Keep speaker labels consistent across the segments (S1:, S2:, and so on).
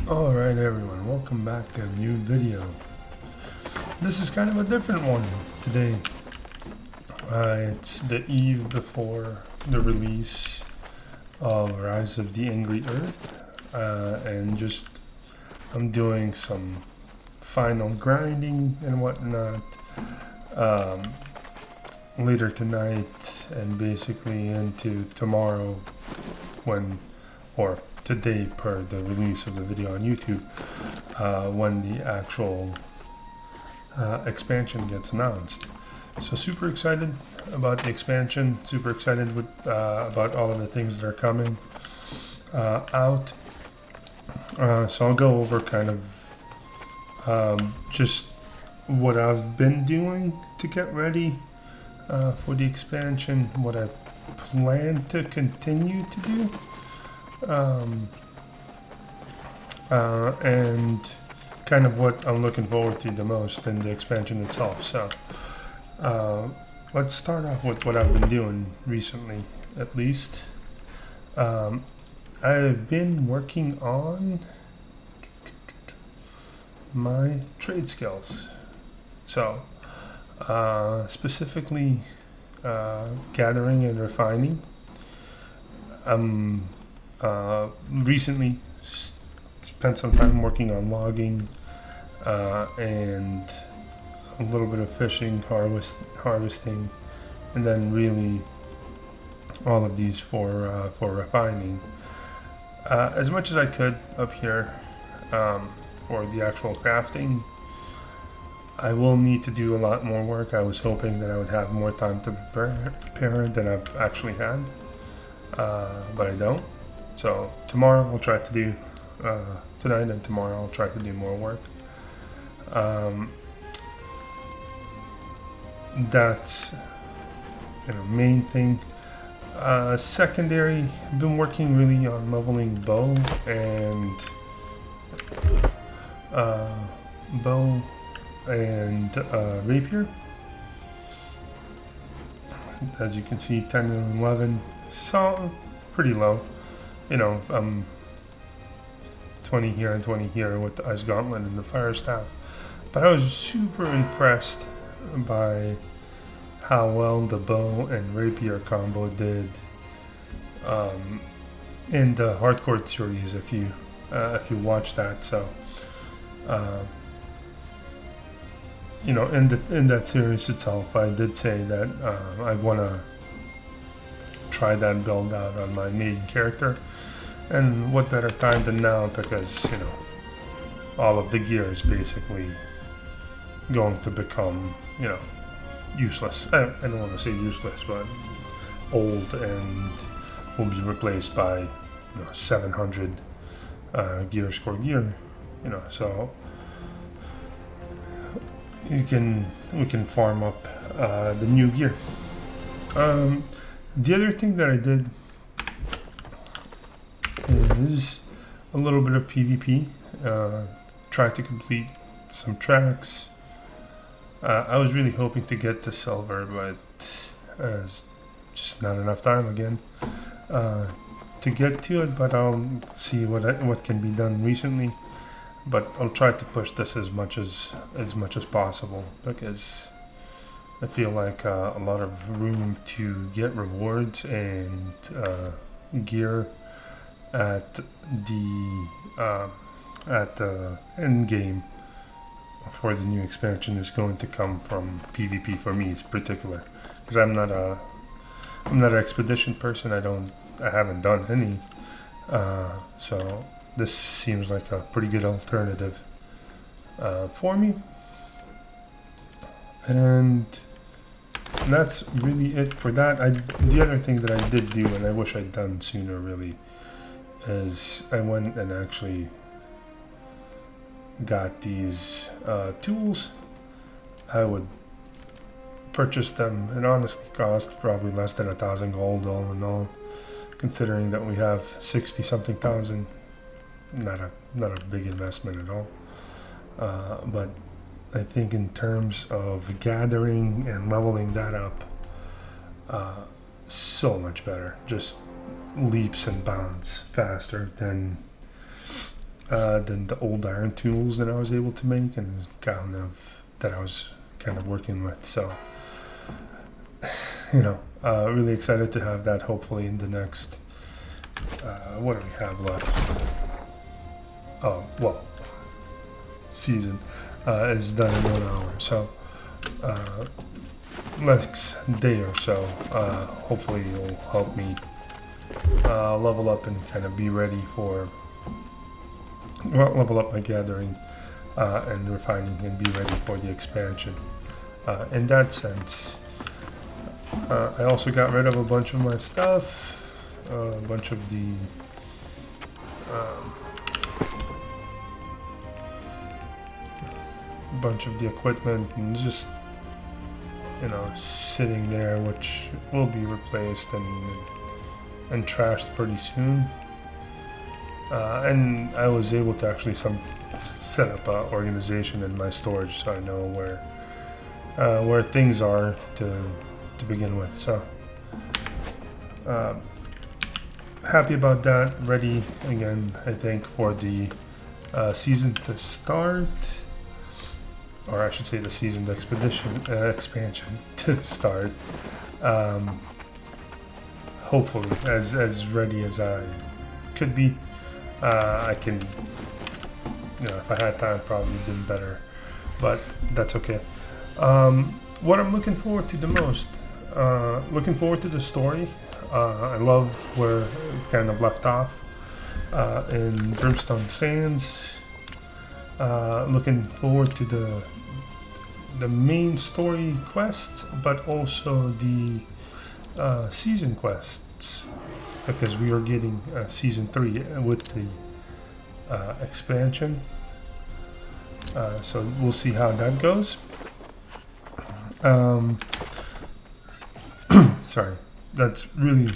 S1: Alright everyone, welcome back to a new video. This is kind of a different one today. It's the eve before the release of Rise of the Angry Earth, and just I'm doing some final grinding and whatnot later tonight and basically into tomorrow or today per the release of the video on YouTube, when the actual expansion gets announced. So super excited about the expansion, super excited with about all of the things that are coming out. So I'll go over kind of just what I've been doing to get ready for the expansion, what I plan to continue to do. And kind of what I'm looking forward to the most in the expansion itself. So let's start off with what I've been doing recently, at least. I've been working on my trade skills. So specifically gathering and refining. Recently spent some time working on logging and a little bit of fishing, harvesting, and then really all of these for refining. As much as I could up here for the actual crafting. I will need to do a lot more work. I was hoping that I would have more time to prepare than I've actually had, but I don't. So tomorrow I'll try to do, tonight and tomorrow I'll try to do more work. That's main thing. Secondary, I've been working really on leveling bow and rapier. As you can see, 10 and 11, so pretty low. 20 here and 20 here with the Ice Gauntlet and the Fire Staff. But I was super impressed by how well the bow and rapier combo did in the Hardcore series, if you watch that. So in that series itself, I did say that I want to try that build out on my main character, and what better time than now, because all of the gear is basically going to become useless. I don't want to say useless, but old, and will be replaced by 700 gear score gear. So we can farm up the new gear. The other thing that I did is a little bit of PvP. Try to complete some tracks. I was really hoping to get to silver, but just not enough time again to get to it. But I'll see what can be done recently. But I'll try to push this as much as possible, because I feel like a lot of room to get rewards and gear at the end game for the new expansion is going to come from PvP for me in particular, because I'm not an expedition person. I haven't done any, so this seems like a pretty good alternative for me. And that's really it for that. The other thing that I did do, and I wish I'd done sooner really, is I went and actually got these tools. I would purchase them, and honestly cost probably less than 1,000 gold all in all, considering that we have 60 something thousand. Not a big investment at all, but I think in terms of gathering and leveling that up, so much better, just leaps and bounds faster than than the old iron tools that I was able to make, and that I was kind of working with. So, really excited to have that hopefully in the next, what do we have left? Oh, well, season is done in 1 hour. So, next day or so, hopefully it'll help me level up and kind of be ready for, level up my gathering and refining and be ready for the expansion. In that sense, I also got rid of a bunch of my stuff, a bunch of the equipment, and just sitting there, which will be replaced and trashed pretty soon. And I was able to actually set up an organization in my storage, so I know where things are to begin with. So happy about that. Ready again, I think, for the season to start, or I should say the season expansion to start. Hopefully, as ready as I could be. I can, if I had time, probably do better, but that's okay. What I'm looking forward to the most, looking forward to the story. I love where it kind of left off in Brimstone Sands. Looking forward to the main story quests, but also the season quests, because we are getting season 3 with the expansion. So we'll see how that goes. Sorry, that's really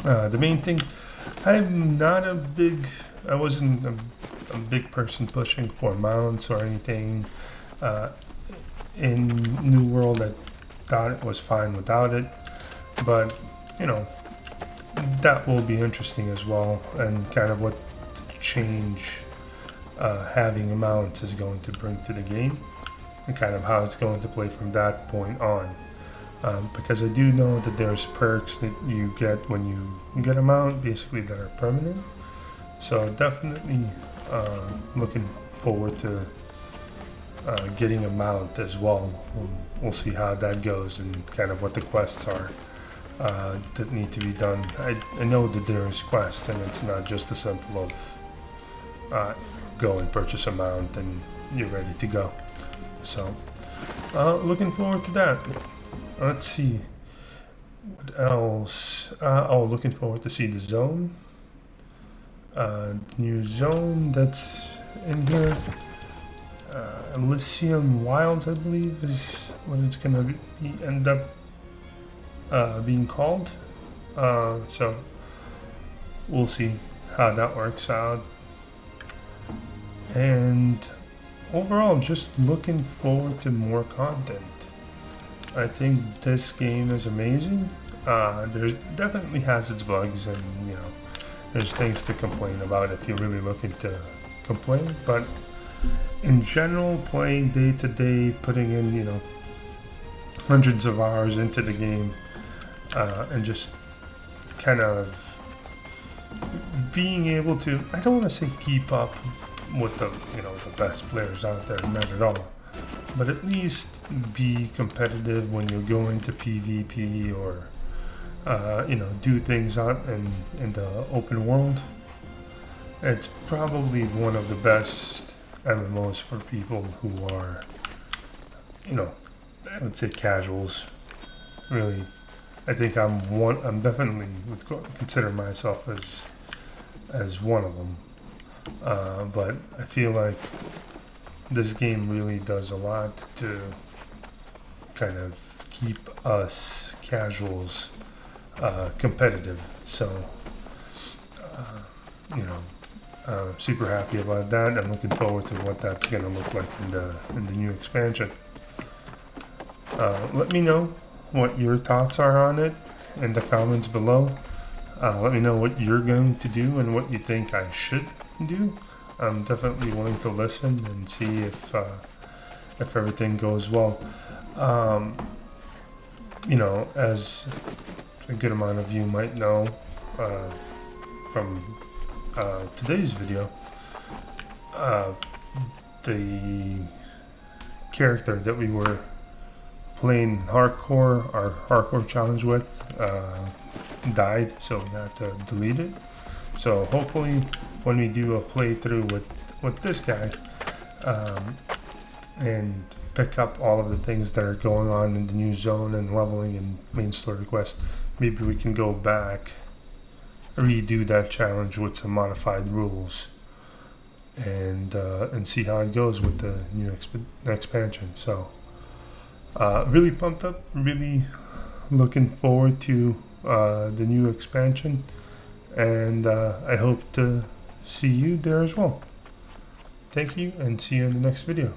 S1: the main thing. I wasn't a big person pushing for mounts or anything. In New World, I thought it was fine without it, but that will be interesting as well, and kind of what change having a mount is going to bring to the game, and kind of how it's going to play from that point on. Because I do know that there's perks that you get when you get a mount, basically, that are permanent. So definitely looking forward to getting a mount as well. We'll see how that goes and kind of what the quests are that need to be done. I know that there's quests, and it's not just as simple of go and purchase a mount and you're ready to go. So looking forward to that. Let's see what else. Looking forward to see the zone. New zone that's in here. Elysium Wilds, I believe, is what it's gonna end up being called. So we'll see how that works out. And overall, just looking forward to more content. I think this game is amazing. There definitely has its bugs, and there's things to complain about if you're really looking to complain. But in general, playing day to day, putting in hundreds of hours into the game, and just kind of being able to, I don't want to say keep up with the best players out there, not at all, but at least be competitive when you're going to PvP or do things out in the open world. It's probably one of the best MMOs for people who are, I would say casuals. Really, I think I'm definitely would consider myself as one of them. But I feel like this game really does a lot to kind of keep us casuals competitive. So, super happy about that. I'm looking forward to what that's going to look like in the new expansion. Let me know what your thoughts are on it in the comments below. Let me know what you're going to do and what you think I should do. I'm definitely willing to listen and see if everything goes well. You know, as a good amount of you might know from today's video, the character that we were playing our hardcore challenge with died, so we had to delete it. So hopefully when we do a playthrough with this guy and pick up all of the things that are going on in the new zone and leveling and main story quest, maybe we can go back, redo that challenge with some modified rules, and see how it goes with the new expansion. So really pumped up, really looking forward to the new expansion, and I hope to see you there as well. Thank you, and see you in the next video.